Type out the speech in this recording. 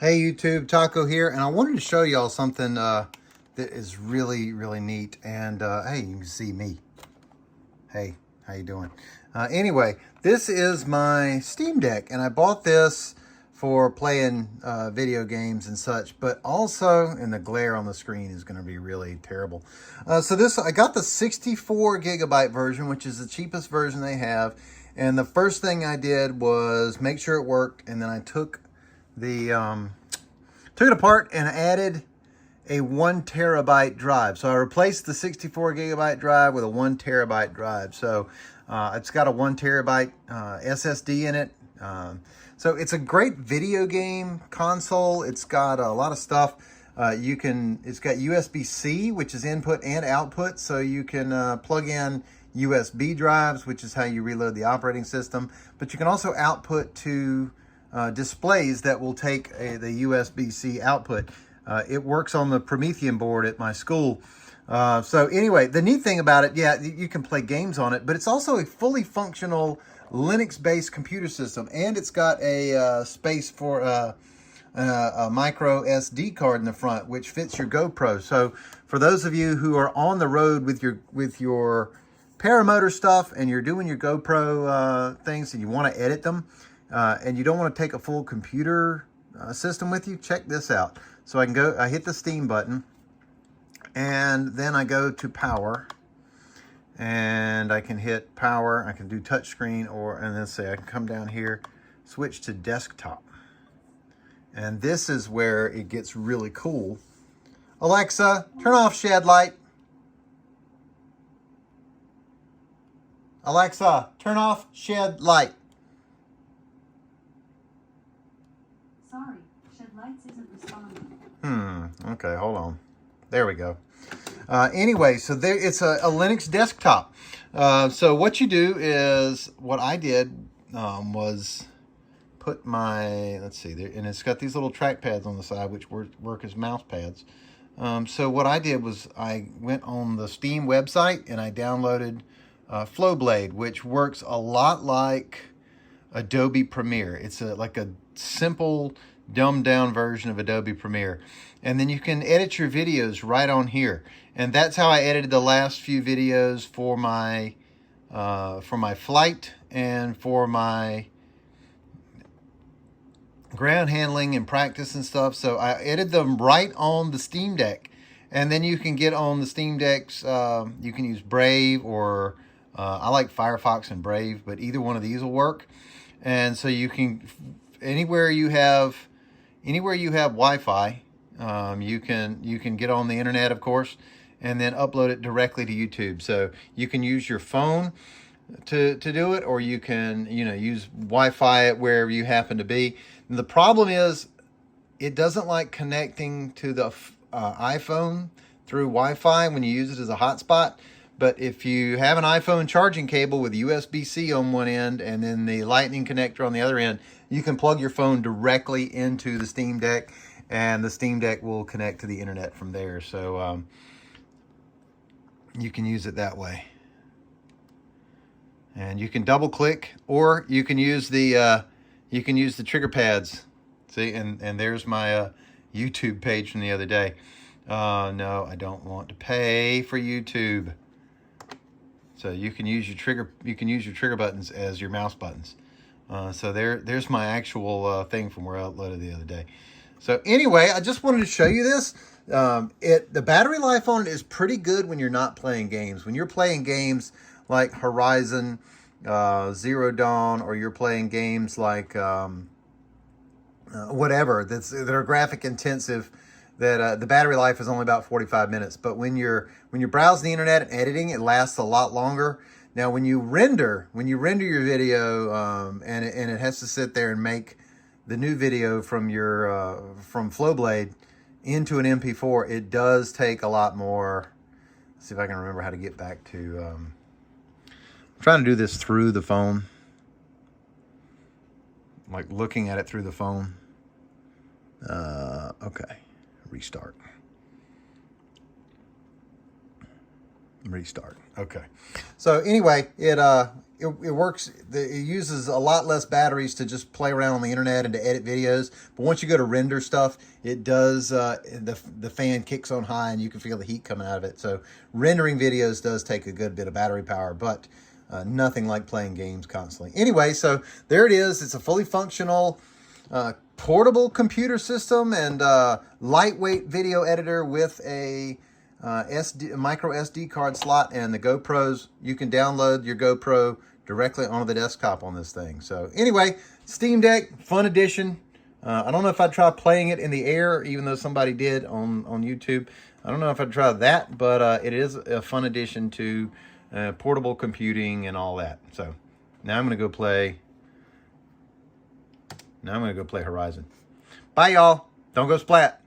Hey YouTube, Taco here, and I wanted to show y'all something that is really, really neat. And hey, you can see me. Hey, how you doing? Anyway, this is my Steam Deck, and I bought this for playing video games and such, but also, and the glare on the screen is going to be really terrible. I got the 64 gigabyte version, which is the cheapest version they have. And the first thing I did was make sure it worked, and then I took it apart and added a 1 terabyte drive. So I replaced the 64 gigabyte drive with a 1 terabyte drive. So it's got a 1 terabyte SSD in it. So it's a great video game console. It's got a lot of stuff. It's got USB-C, which is input and output. So you can plug in USB drives, which is how you reload the operating system. But you can also output to displays that will take the USB-C output. It works on the Promethean board at my school. So anyway, the neat thing about it, yeah, you can play games on it, but it's also a fully functional Linux-based computer system, and it's got a space for a micro SD card in the front, which fits your GoPro. So for those of you who are on the road with your paramotor stuff and you're doing your GoPro things and you want to edit them, and you don't want to take a full computer system with you, check this out. So I hit the Steam button, and then I go to power, and I can hit power. I can do touchscreen, and then say I can come down here, switch to desktop. And this is where it gets really cool. Alexa, turn off shed light. Alexa, turn off shed light. Sorry, shed lights isn't responding. Okay, hold on. There we go. Anyway, so it's a Linux desktop. So what you do is, what I did was put my, let's see, there, and it's got these little trackpads on the side, which work as mouse pads. So what I did was I went on the Steam website and I downloaded Flowblade, which works a lot like Adobe Premiere. It's like a simple, dumbed down version of Adobe Premiere. And then you can edit your videos right on here. And that's how I edited the last few videos for my flight and for my ground handling and practice and stuff. So I edited them right on the Steam Deck. And then you can get on the Steam Decks, you can use Brave or I like Firefox and Brave, but either one of these will work. And so you can, anywhere you have Wi-Fi, you can get on the internet, of course, and then upload it directly to YouTube. So you can use your phone to do it, or you can use Wi-Fi at wherever you happen to be. And the problem is it doesn't like connecting to the iPhone through Wi-Fi when you use it as a hotspot. But if you have an iPhone charging cable with USB-C on one end and then the lightning connector on the other end, you can plug your phone directly into the Steam Deck, and the Steam Deck will connect to the internet from there. So you can use it that way. And you can double click, or you can use the trigger pads. See, and there's my YouTube page from the other day. No, I don't want to pay for YouTube. So you can use your trigger buttons as your mouse buttons. So there's my actual thing from where I uploaded the other day. So anyway, I just wanted to show you this. The battery life on it is pretty good when you're not playing games. When you're playing games like Horizon Zero Dawn, or you're playing games like whatever that are graphic intensive, that the battery life is only about 45 minutes. But when you're browsing the internet and editing, it lasts a lot longer. Now, when you render your video, and it has to sit there and make the new video from from Flowblade into an MP4, it does take a lot more. Let's see if I can remember how to get back to. I'm trying to do this through the phone, like looking at it through the phone. Okay. Restart. Restart. Okay. So anyway, it works. It uses a lot less batteries to just play around on the internet and to edit videos. But once you go to render stuff, it does the fan kicks on high and you can feel the heat coming out of it. So rendering videos does take a good bit of battery power, but nothing like playing games constantly. Anyway, so there it is. It's a fully functional portable computer system and lightweight video editor with a micro SD card slot and the GoPros. You can download your GoPro directly onto the desktop on this thing. So anyway, Steamdeck, fun edition. I don't know if I'd try playing it in the air, even though somebody did on YouTube. I don't know if I'd try that, but it is a fun addition to portable computing and all that. So now I'm going to go play. Now I'm going to go play Horizon. Bye, y'all. Don't go splat.